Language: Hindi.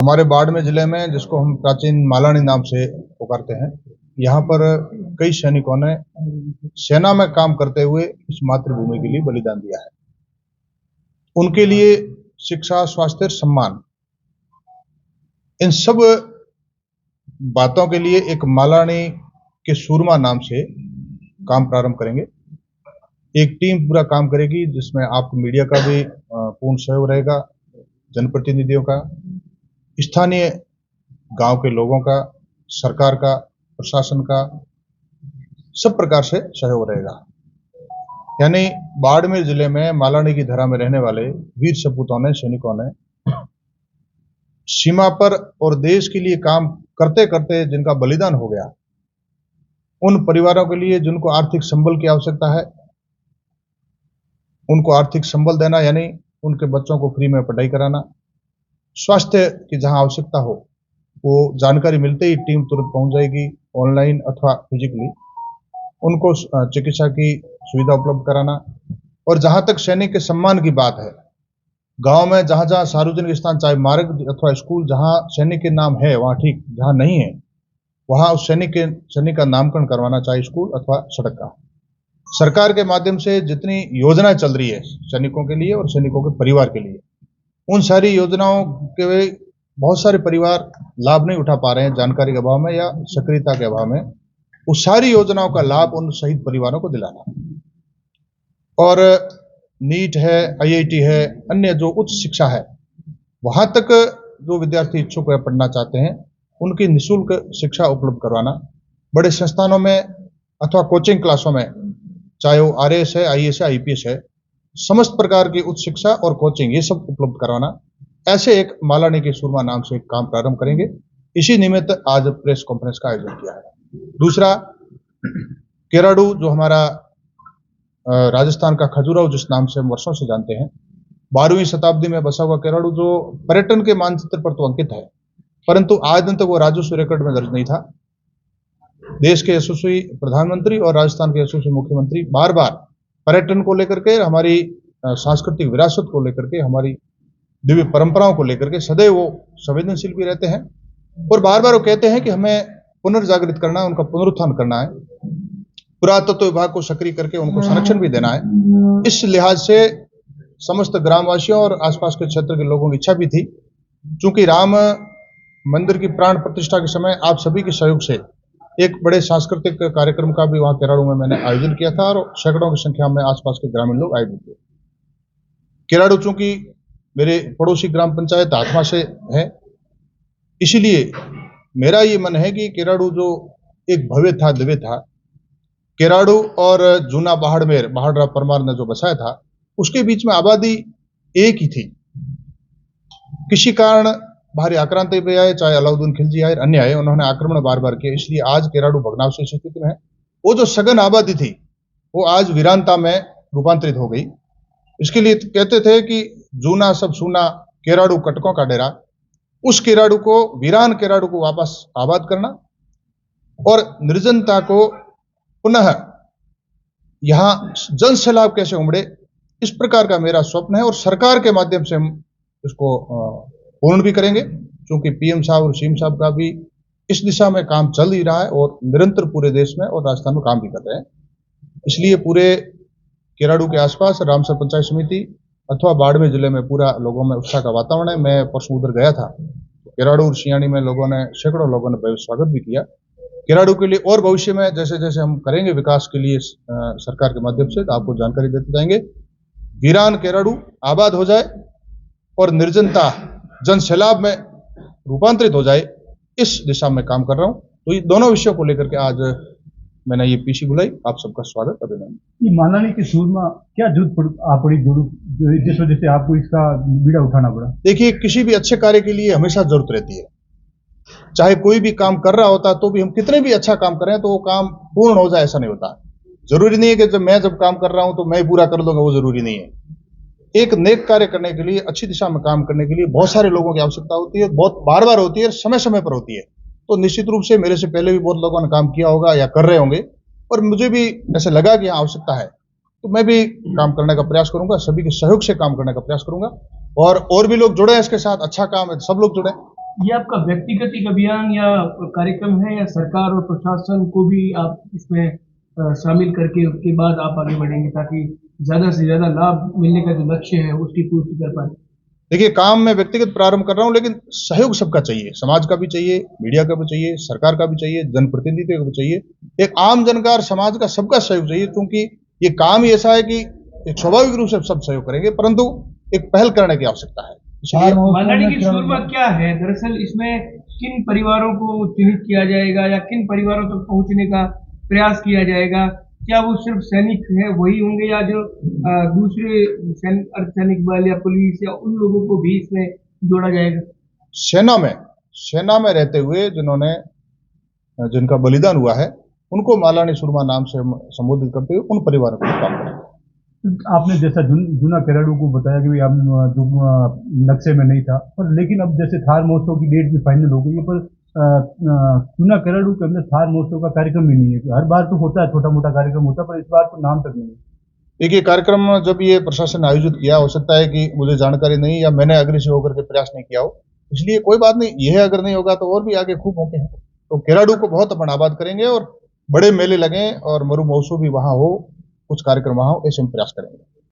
हमारे बाड़मेर जिले में, जिसको हम प्राचीन मालानी नाम से पुकारते हैं, यहाँ पर कई सैनिकों ने सेना में काम करते हुए इस मातृभूमि के लिए बलिदान दिया है। उनके लिए शिक्षा, स्वास्थ्य, सम्मान, इन सब बातों के लिए एक मालानी के सूरमा नाम से काम प्रारंभ करेंगे। एक टीम पूरा काम करेगी, जिसमें आपको मीडिया का भी पूर्ण सहयोग रहेगा, जनप्रतिनिधियों का, स्थानीय गांव के लोगों का, सरकार का, प्रशासन का, सब प्रकार से सहयोग रहेगा। यानी बाड़मेर जिले में मालानी की धरा में रहने वाले वीर सपूतों ने, सैनिकों ने सीमा पर और देश के लिए काम करते करते जिनका बलिदान हो गया, उन परिवारों के लिए जिनको आर्थिक संबल की आवश्यकता है, उनको आर्थिक संबल देना, यानी उनके बच्चों को फ्री में पढ़ाई कराना, स्वास्थ्य की जहां आवश्यकता हो वो जानकारी मिलते ही टीम तुरंत पहुंच जाएगी, ऑनलाइन अथवा फिजिकली उनको चिकित्सा की सुविधा उपलब्ध कराना। और जहां तक सैनिक के सम्मान की बात है, गांव में जहां जहां सार्वजनिक स्थान, चाहे मार्ग अथवा स्कूल, जहां सैनिक के नाम है वहां ठीक, जहां नहीं है वहां उस सैनिक का नामकरण करवाना, चाहे स्कूल अथवा सड़क का। सरकार के माध्यम से जितनी योजनाएं चल रही है सैनिकों के लिए और सैनिकों के परिवार के लिए, उन सारी योजनाओं के बहुत सारे परिवार लाभ नहीं उठा पा रहे हैं, जानकारी के अभाव में या सक्रियता के अभाव में। उस सारी योजनाओं का लाभ उन शहीद परिवारों को दिलाना। और नीट है, IIT है, अन्य जो उच्च शिक्षा है, वहां तक जो विद्यार्थी इच्छुक है, पढ़ना चाहते हैं, उनकी निःशुल्क शिक्षा उपलब्ध करवाना। बड़े संस्थानों में अथवा कोचिंग क्लासों में, चाहे वो RAS है, IAS है, IPS है, समस्त प्रकार की उच्च शिक्षा और कोचिंग ये सब उपलब्ध करवाना। ऐसे एक मालानी के सूरमा नाम से एक काम प्रारंभ करेंगे। इसी निमित्त आज प्रेस कॉन्फ्रेंस का आयोजन किया है। दूसरा, केराडू, जो हमारा राजस्थान का खजुराहो जिस नाम से हम वर्षों से जानते हैं, 12वीं शताब्दी में बसा हुआ केराडू, जो पर्यटन के मानचित्र पर तो अंकित है, परंतु आज दिन तक वो राजस्व रिकॉर्ड में दर्ज नहीं था। देश के यशस्वी प्रधानमंत्री और राजस्थान के यशस्वी मुख्यमंत्री बार बार पर्यटन को लेकर के, हमारी सांस्कृतिक विरासत को लेकर के, हमारी दिव्य परंपराओं को लेकर के सदैव वो संवेदनशील भी रहते हैं और बार बार वो कहते हैं कि हमें पुनर्जागृत करना है, उनका पुनरुत्थान करना है, पुरातत्व विभाग को सक्रिय करके उनको संरक्षण भी देना है। इस लिहाज से समस्त ग्रामवासियों और आसपास के क्षेत्र के लोगों की इच्छा भी थी। चूंकि राम मंदिर की प्राण प्रतिष्ठा के समय आप सभी के सहयोग से एक बड़े सांस्कृतिक कार्यक्रम का भी वहां केराडू में मैंने आयोजन किया था और सैकड़ों की संख्या में आसपास के ग्रामीण लोग आए थे। केराडू चूंकि मेरे पड़ोसी ग्राम पंचायत आत्मा से है, इसीलिए मेरा ये मन है कि केराडू जो एक भव्य था, दिव्य था, केराडू और जूना बाड़मेर, बाहडरा परमार ने जो बसाया था, उसके बीच में आबादी एक ही थी। किसी कारण भारी आक्रांति पे आए, चाहे अलाउद्दीन खिलजी आए, अन्य आए, उन्होंने आक्रमण बार बार किया, इसलिए आज केराडू भग्नावशेष स्थिति में है। वो जो सघन आबादी थी वो आज वीरानता में रूपांतरित हो गई। इसके लिए कहते थे कि जूना सब सूना, केराडू कटकों का डेरा। उस केराडू को, वीरान केराडू को वापस आबाद करना और निर्जनता को पुनः यहां जन सैलाब कैसे उमड़े, इस प्रकार का मेरा स्वप्न है और सरकार के माध्यम से हम इसको पूर्ण भी करेंगे। क्योंकि PM साहब और CM साहब का भी इस दिशा में काम चल ही रहा है और निरंतर पूरे देश में और राजस्थान में काम भी कर रहे हैं। इसलिए पूरे केराडू के आसपास रामसर पंचायत समिति अथवा बाड़मेर जिले में पूरा लोगों में उत्साह का वातावरण है। मैं परसों उधर गया था, केराडू और सियाणी में लोगों ने, सैकड़ों लोगों ने स्वागत भी किया। केराडू के लिए और भविष्य में जैसे जैसे हम करेंगे विकास के लिए सरकार के माध्यम से, तो आपको जानकारी देते जाएंगे। वीरान केराडू आबाद हो जाए और निर्जनता जन सैलाब में रूपांतरित हो जाए, इस दिशा में काम कर रहा हूं। तो ये दोनों विषयों को लेकर के आज मैंने ये PC बुलाई। आप सबका स्वागत, अभिनंदन। ये मालानी की सूरमा क्या जरूरत पड़ी जिस वजह से आपको इसका बीड़ा उठाना पड़ा? देखिए, किसी भी अच्छे कार्य के लिए हमेशा जरूरत रहती है। चाहे कोई भी काम कर रहा होता तो भी हम कितने भी अच्छा काम करें तो वो काम पूर्ण हो जाए, ऐसा नहीं होता। जरूरी नहीं है कि जब काम कर रहा हूं तो मैं पूरा कर दूंगा, वो जरूरी नहीं है। एक नेक कार्य करने के लिए, अच्छी दिशा में काम करने के लिए बहुत सारे लोगों की आवश्यकता होती है, बहुत बार बार होती है, समय समय पर होती है। तो निश्चित रूप से मेरे से पहले भी बहुत लोगों ने काम किया होगा या कर रहे होंगे और मुझे भी ऐसे लगा कि यहाँ आवश्यकता है, तो मैं भी काम करने का प्रयास करूंगा, सभी के सहयोग से काम करने का प्रयास करूंगा और भी लोग जुड़े इसके साथ। अच्छा काम है, सब लोग जुड़े। ये आपका व्यक्तिगत एक अभियान या कार्यक्रम है, या सरकार और प्रशासन को भी आप इसमें शामिल करके उसके बाद आप आगे बढ़ेंगे, ताकि ज्यादा से ज्यादा लाभ मिलने का जो लक्ष्य है उसकी पूर्ति कर पाए? देखिए, काम मैं व्यक्तिगत प्रारंभ कर रहा हूं, लेकिन सहयोग सबका चाहिए, समाज का भी चाहिए, मीडिया का भी चाहिए, सरकार का भी चाहिए, जनप्रतिनिधि का भी चाहिए, एक आम जन का और समाज का सबका सहयोग चाहिए, क्योंकि ये काम ही ऐसा है कि एक स्वाभाविक रूप से सब सहयोग करेंगे, परंतु एक पहल करने की आवश्यकता है। इसलिए मालाडी की शूरमा क्या है दरअसल? इसमें किन परिवारों को चिन्हित किया जाएगा या किन परिवारों तक पहुंचने का प्रयास किया जाएगा? क्या वो सिर्फ सैनिक है वही होंगे, या जो दूसरे अर्धसैनिक बल या पुलिस या उन लोगों को भी इसमें जोड़ा जाएगा? सेना में रहते हुए जिनका बलिदान हुआ है, उनको मालानी सुरमा नाम से संबोधित करते हुए उन परिवारों को काम करेंगे। आपने जैसा जूना केराडू को बताया कि भाई हम जो नक्शे में नहीं था, पर लेकिन अब जैसे थार महोत्सव की डेट भी फाइनल हो गई है, पर जूना केराडू के अंदर थार महोत्सव का कार्यक्रम भी नहीं है। हर बार तो होता है, छोटा मोटा कार्यक्रम होता है, पर इस बार तो नाम तक नहीं है। देखिए, कार्यक्रम जब ये प्रशासन ने आयोजित किया, हो सकता है कि मुझे जानकारी नहीं या मैंने अग्रेसिव होकर के प्रयास नहीं किया हो, इसलिए कोई बात नहीं, यह अगर नहीं होगा तो और भी आगे खूब मौके हैं। तो केराडू को बहुत अपन आबाद करेंगे और बड़े मेले लगें और मरु महोत्सव भी वहां हो, कुछ कार्यक्रम वहां हो, ऐसे हम प्रयास करेंगे।